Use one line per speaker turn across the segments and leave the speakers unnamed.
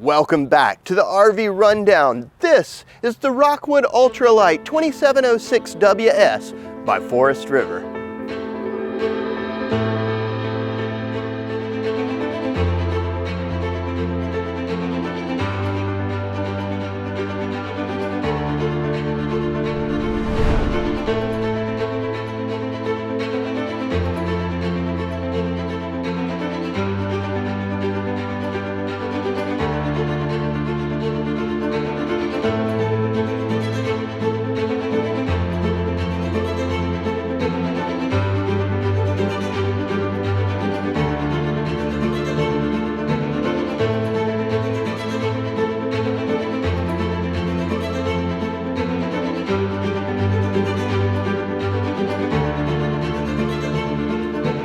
Welcome back to the RV Rundown. This is the Rockwood Ulra Lite 2706WS by Forest River.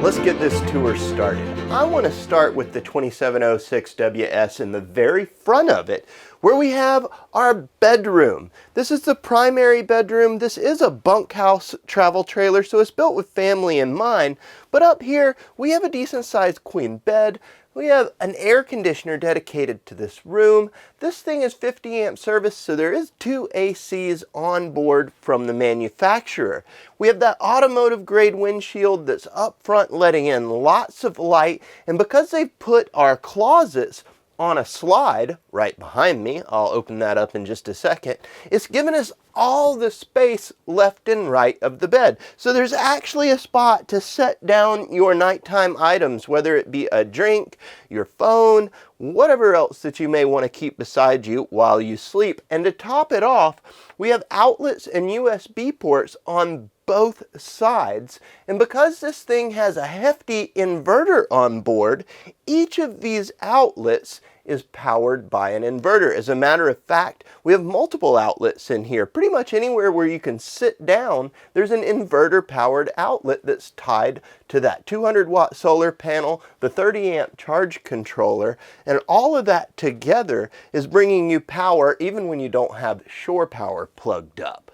Let's get this tour started. I want to start with the 2706WS in the very front of it, where we have our bedroom. This is the primary bedroom. This is a bunkhouse travel trailer, so it's built with family in mind. But up here, we have a decent sized queen bed. We have an air conditioner dedicated to this room. This thing is 50 amp service, so there is 2 ACs on board from the manufacturer. We have that automotive grade windshield that's up front, letting in lots of light. And because they've put our closets on a slide right behind me, I'll open that up in just a second, it's given us all the space left and right of the bed. So there's actually a spot to set down your nighttime items, whether it be a drink, your phone, whatever else that you may want to keep beside you while you sleep. And to top it off, we have outlets and USB ports on both sides. And because this thing has a hefty inverter on board, each of these outlets is powered by an inverter. As a matter of fact, we have multiple outlets in here. Pretty much anywhere where you can sit down, there's an inverter powered outlet that's tied to that 200-watt solar panel, the 30-amp charge controller, and all of that together is bringing you power even when you don't have shore power plugged up.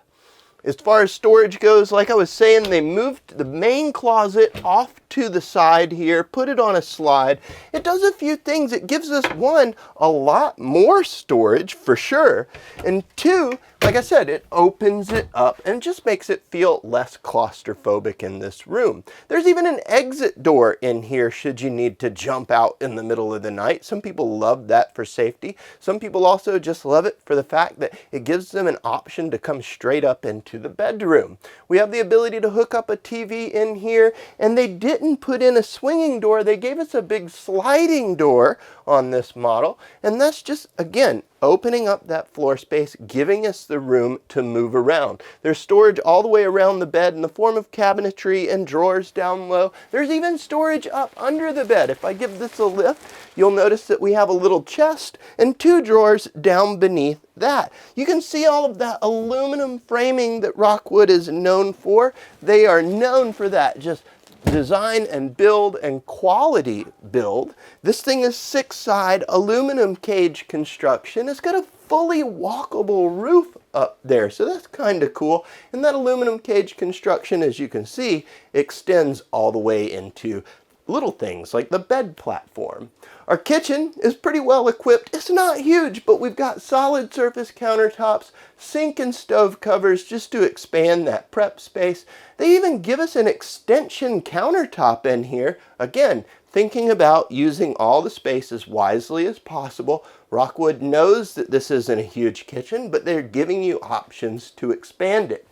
As far as storage goes, like I was saying, they moved the main closet off to the side here, put it on a slide. It does a few things. It gives us, one, a lot more storage for sure, and two, like I said, it opens it up and just makes it feel less claustrophobic in this room. There's even an exit door in here should you need to jump out in the middle of the night. Some people love that for safety. Some people also just love it for the fact that it gives them an option to come straight up into the bedroom. We have the ability to hook up a TV in here, and they didn't put in a swinging door. They gave us a big sliding door on this model, and that's just, again, opening up that floor space, giving us the room to move around. There's storage all the way around the bed in the form of cabinetry and drawers down low. There's even storage up under the bed. If I give this a lift, you'll notice that we have a little chest and 2 drawers down beneath that. You can see all of that aluminum framing that Rockwood is known for. They are known for that, just design and build and quality build. This thing is 6-side aluminum cage construction. It's got a fully walkable roof up there, so that's kind of cool. And that aluminum cage construction, as you can see, extends all the way into little things like the bed platform. Our kitchen is pretty well equipped. It's not huge, but we've got solid surface countertops, sink and stove covers just to expand that prep space. They even give us an extension countertop in here. Again, thinking about using all the space as wisely as possible. Rockwood knows that this isn't a huge kitchen, but they're giving you options to expand it.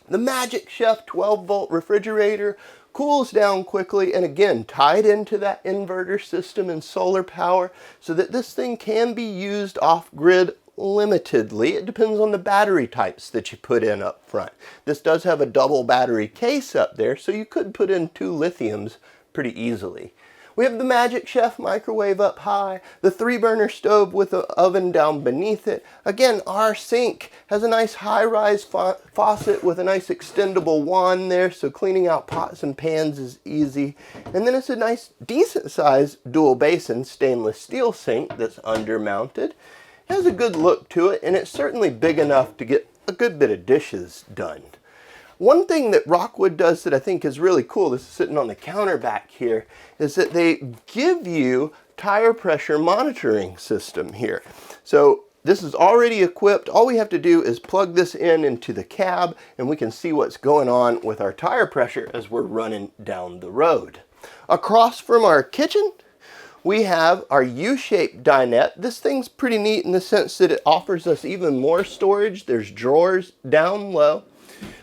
The Magic Chef 12-volt refrigerator cools down quickly, and again, tied into that inverter system and solar power, so that this thing can be used off-grid limitedly. It depends on the battery types that you put in up front. This does have a double battery case up there, so you could put in 2 lithiums pretty easily. We have the Magic Chef microwave up high, the 3-burner stove with an oven down beneath it. Again, our sink has a nice high-rise faucet with a nice extendable wand there, so cleaning out pots and pans is easy. And then it's a nice, decent-sized dual basin stainless steel sink that's undermounted. It has a good look to it, and it's certainly big enough to get a good bit of dishes done. One thing that Rockwood does that I think is really cool, this is sitting on the counter back here, is that they give you tire pressure monitoring system here. So this is already equipped. All we have to do is plug this into the cab, and we can see what's going on with our tire pressure as we're running down the road. Across from our kitchen, we have our U-shaped dinette. This thing's pretty neat in the sense that it offers us even more storage. There's drawers down low.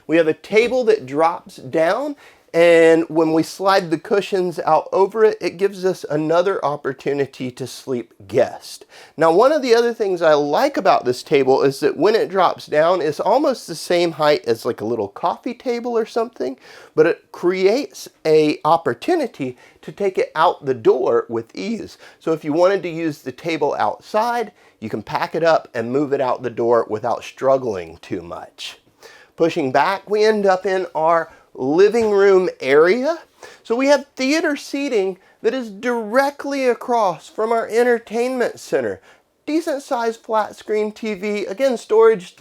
We have a table that drops down, and when we slide the cushions out over it, it gives us another opportunity to sleep guest. Now, one of the other things I like about this table is that when it drops down, it's almost the same height as like a little coffee table or something, but it creates an opportunity to take it out the door with ease. So if you wanted to use the table outside, you can pack it up and move it out the door without struggling too much. Pushing back, we end up in our living room area. So we have theater seating that is directly across from our entertainment center. Decent sized flat screen TV. Again, storage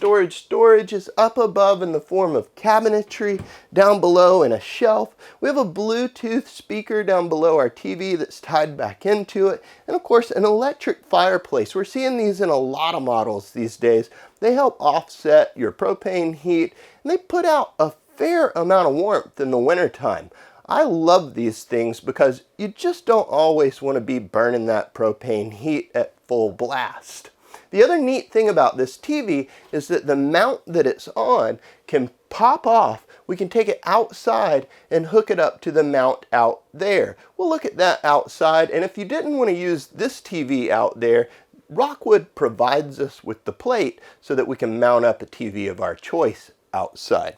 is up above in the form of cabinetry, down below in a shelf. We have a Bluetooth speaker down below our TV that's tied back into it. And of course, an electric fireplace. We're seeing these in a lot of models these days. They help offset your propane heat, and they put out a fair amount of warmth in the wintertime. I love these things because you just don't always want to be burning that propane heat at full blast. The other neat thing about this TV is that the mount that it's on can pop off. We can take it outside and hook it up to the mount out there. We'll look at that outside, and if you didn't want to use this TV out there, Rockwood provides us with the plate so that we can mount up a TV of our choice outside.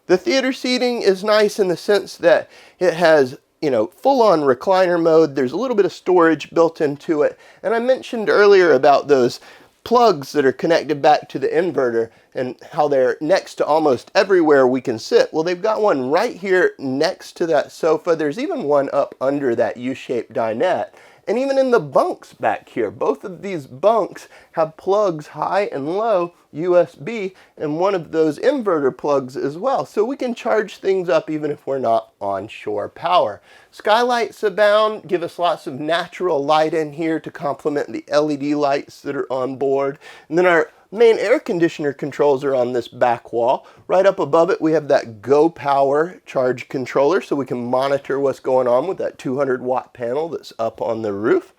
The theater seating is nice in the sense that it has, full-on recliner mode. There's a little bit of storage built into it. And I mentioned earlier about those plugs that are connected back to the inverter and how they're next to almost everywhere we can sit. Well, they've got one right here next to that sofa. There's even one up under that U-shaped dinette. And even in the bunks back here, both of these bunks have plugs high and low, USB, and one of those inverter plugs as well. So we can charge things up even if we're not on shore power. Skylights abound, give us lots of natural light in here to complement the LED lights that are on board. And then our main air conditioner controls are on this back wall. Right up above it, we have that Go Power charge controller, so we can monitor what's going on with that 200-watt panel that's up on the roof.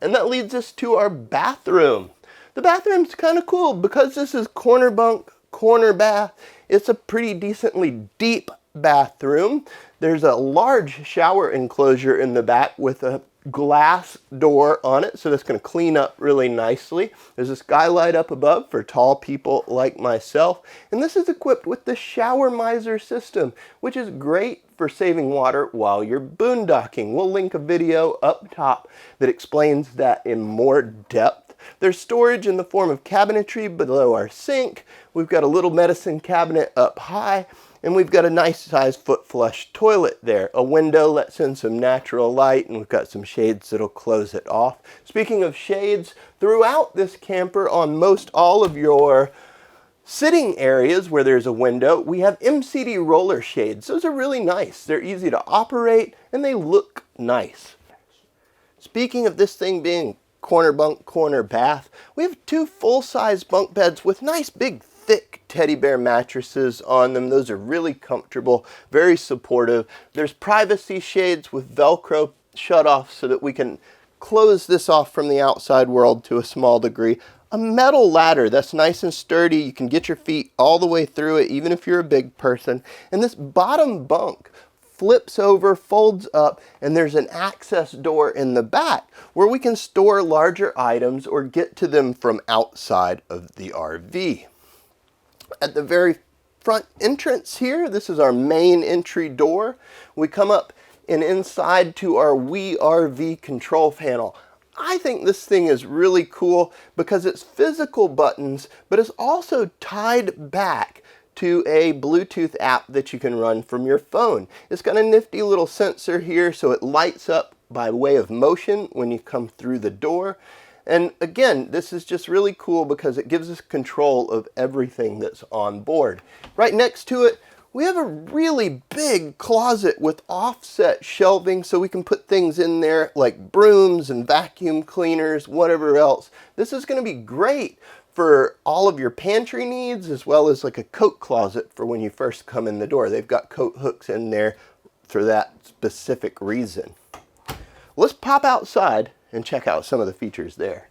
And that leads us to our bathroom. The bathroom's kind of cool because this is corner bunk, corner bath. It's a pretty decently deep bathroom. There's a large shower enclosure in the back with a glass door on it, so that's going to clean up really nicely. There's a skylight up above for tall people like myself, and this is equipped with the shower miser system, which is great for saving water while you're boondocking. We'll link a video up top that explains that in more depth. There's storage in the form of cabinetry below our sink. We've got a little medicine cabinet up high, and we've got a nice sized foot flush toilet there. A window lets in some natural light, and we've got some shades that'll close it off. Speaking of shades, throughout this camper, on most all of your sitting areas where there's a window, we have MCD roller shades. Those are really nice. They're easy to operate, and they look nice. Speaking of this thing being corner bunk, corner bath, we have two full-size bunk beds with nice big thick teddy bear mattresses on them. Those are really comfortable, very supportive. There's privacy shades with Velcro shut-off so that we can close this off from the outside world to a small degree. A metal ladder that's nice and sturdy. You can get your feet all the way through it, even if you're a big person. And this bottom bunk flips over, folds up, and there's an access door in the back where we can store larger items or get to them from outside of the RV. At the very front entrance here, this is our main entry door. We come up and inside to our We RV control panel. I think this thing is really cool because it's physical buttons, but it's also tied back to a Bluetooth app that you can run from your phone. It's got a nifty little sensor here, so it lights up by way of motion when you come through the door. And again, this is just really cool because it gives us control of everything that's on board. Right next to it, We have a really big closet with offset shelving so we can put things in there like brooms and vacuum cleaners, whatever else. This is going to be great for all of your pantry needs, as well as like a coat closet for when you first come in the door. They've got coat hooks in there for that specific reason. Let's pop outside and check out some of the features there.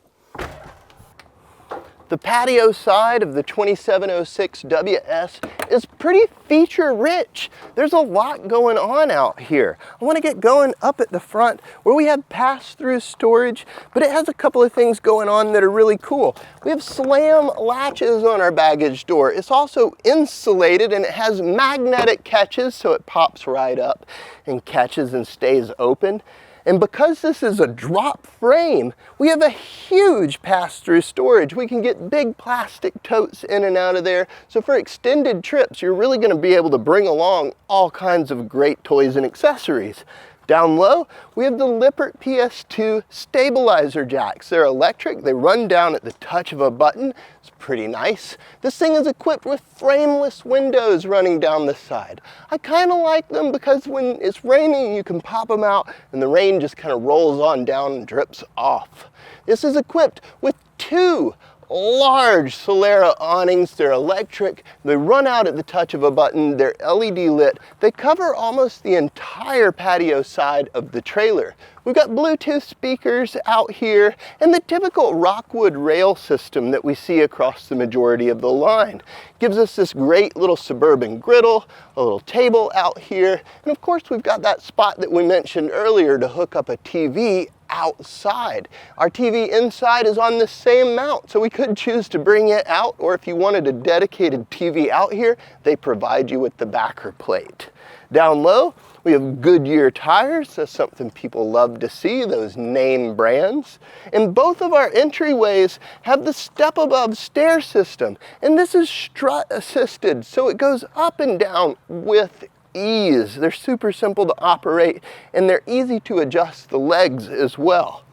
The patio side of the 2706WS is pretty feature rich. There's a lot going on out here. I want to get going up at the front where we have pass-through storage, but it has a couple of things going on that are really cool. We have slam latches on our baggage door. It's also insulated and it has magnetic catches, so it pops right up and catches and stays open. And because this is a drop frame, we have a huge pass-through storage. We can get big plastic totes in and out of there. So for extended trips, you're really going to be able to bring along all kinds of great toys and accessories. Down low, we have the Lippert PS2 stabilizer jacks. They're electric, they run down at the touch of a button. It's pretty nice. This thing is equipped with frameless windows running down the side. I kind of like them because when it's raining, you can pop them out and the rain just kind of rolls on down and drips off. This is equipped with two large Solera awnings. They're electric. They run out at the touch of a button. They're LED lit. They cover almost the entire patio side of the trailer. We've got Bluetooth speakers out here and the typical Rockwood rail system that we see across the majority of the line. Gives us this great little suburban griddle, a little table out here, and of course we've got that spot that we mentioned earlier to hook up a TV outside. Our TV inside is on the same mount, so we could choose to bring it out, or if you wanted a dedicated TV out here, they provide you with the backer plate. Down low, we have Goodyear tires. That's something people love to see, those name brands. And both of our entryways have the step above stair system, and this is strut assisted, so it goes up and down with ease. They're super simple to operate and they're easy to adjust the legs as well.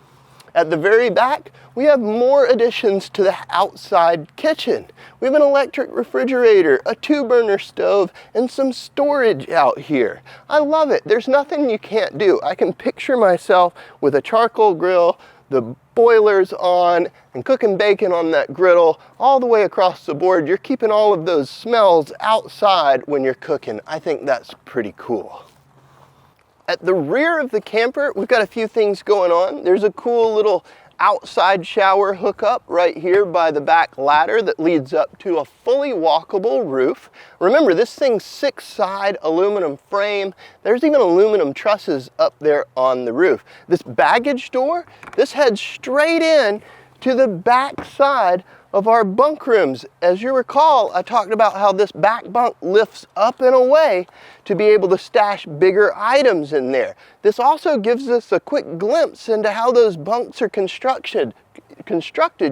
At the very back, we have more additions to the outside kitchen. We have an electric refrigerator, a 2-burner stove, and some storage out here. I love it. There's nothing you can't do. I can picture myself with a charcoal grill, the boilers on, and cooking bacon on that griddle all the way across the board. You're keeping all of those smells outside when you're cooking. I think that's pretty cool. At the rear of the camper, we've got a few things going on. There's a cool little outside shower hookup right here by the back ladder that leads up to a fully walkable roof. Remember, this thing's 6-side aluminum frame. There's even aluminum trusses up there on the roof. This baggage door, this heads straight in to the back side of our bunk rooms. As you recall, I talked about how this back bunk lifts up and away to be able to stash bigger items in there. This also gives us a quick glimpse into how those bunks are constructed.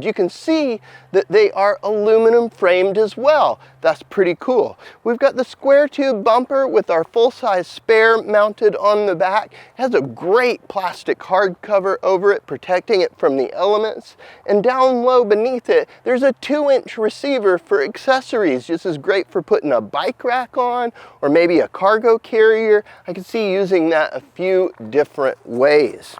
You can see that they are aluminum framed as well. That's pretty cool. We've got the square tube bumper with our full-size spare mounted on the back. It has a great plastic hard cover over it, protecting it from the elements. And down low beneath it, there's a 2-inch receiver for accessories. This is great for putting a bike rack on or maybe a cargo carrier. I can see using that a few different ways.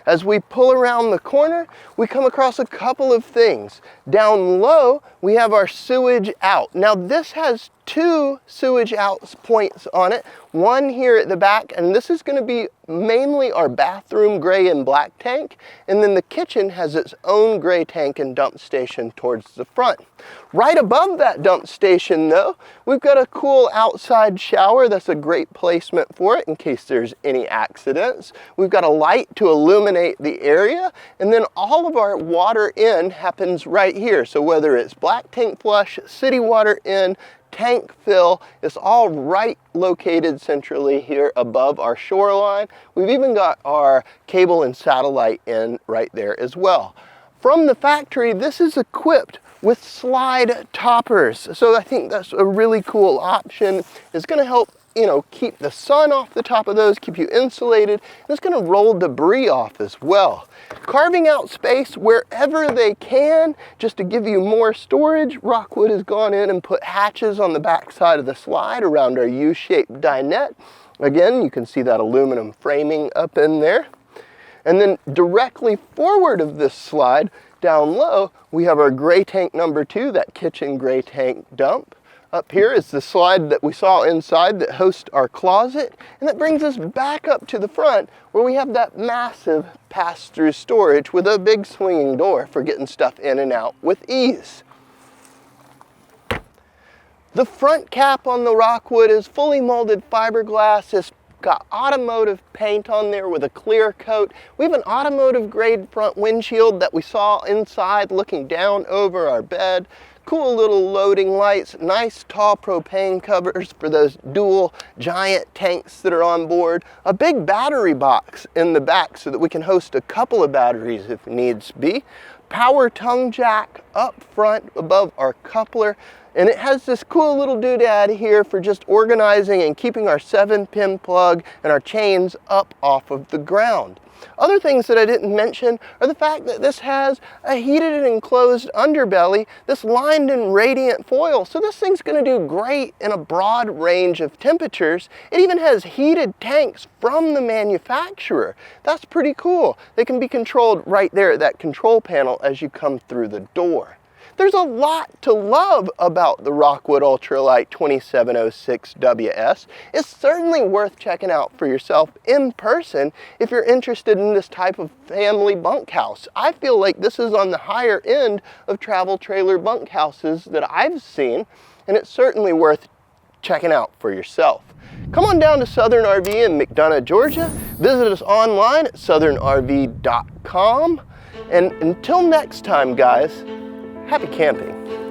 As we pull around the corner, we come across a couple of things. Down low, we have our sewage out. Now this has 2 sewage out points on it, one here at the back, and this is going to be mainly our bathroom gray and black tank, and then the kitchen has its own gray tank and dump station towards the front. Right above that dump station though, we've got a cool outside shower. That's a great placement for it in case there's any accidents. We've got a light to illuminate the area, and then all of our water in happens right here. So whether it's black tank flush, city water in, tank fill, it's all right located centrally here above our shoreline. We've even got our cable and satellite in right there as well. From the factory, this is equipped with slide toppers. So I think that's a really cool option. It's going to help you know, keep the sun off the top of those, keep you insulated, and it's going to roll debris off as well. Carving out space wherever they can, just to give you more storage, Rockwood has gone in and put hatches on the back side of the slide around our U-shaped dinette. Again, you can see that aluminum framing up in there. And then directly forward of this slide, down low, we have our gray tank number 2, that kitchen gray tank dump. Up here is the slide that we saw inside that hosts our closet, and that brings us back up to the front where we have that massive pass-through storage with a big swinging door for getting stuff in and out with ease. The front cap on the Rockwood is fully molded fiberglass. It's got automotive paint on there with a clear coat. We have an automotive grade front windshield that we saw inside looking down over our bed. Cool little loading lights, nice tall propane covers for those dual giant tanks that are on board. A big battery box in the back so that we can host a couple of batteries if needs be. Power tongue jack up front above our coupler. And it has this cool little doodad here for just organizing and keeping our 7-pin plug and our chains up off of the ground. Other things that I didn't mention are the fact that this has a heated and enclosed underbelly that's lined in radiant foil. So this thing's going to do great in a broad range of temperatures. It even has heated tanks from the manufacturer. That's pretty cool. They can be controlled right there at that control panel as you come through the door. There's a lot to love about the Rockwood Ulra Lite 2706 WS. It's certainly worth checking out for yourself in person if you're interested in this type of family bunkhouse. I feel like this is on the higher end of travel trailer bunkhouses that I've seen, and it's certainly worth checking out for yourself. Come on down to Southern RV in McDonough, Georgia. Visit us online at southernrv.com. And until next time, guys, happy camping.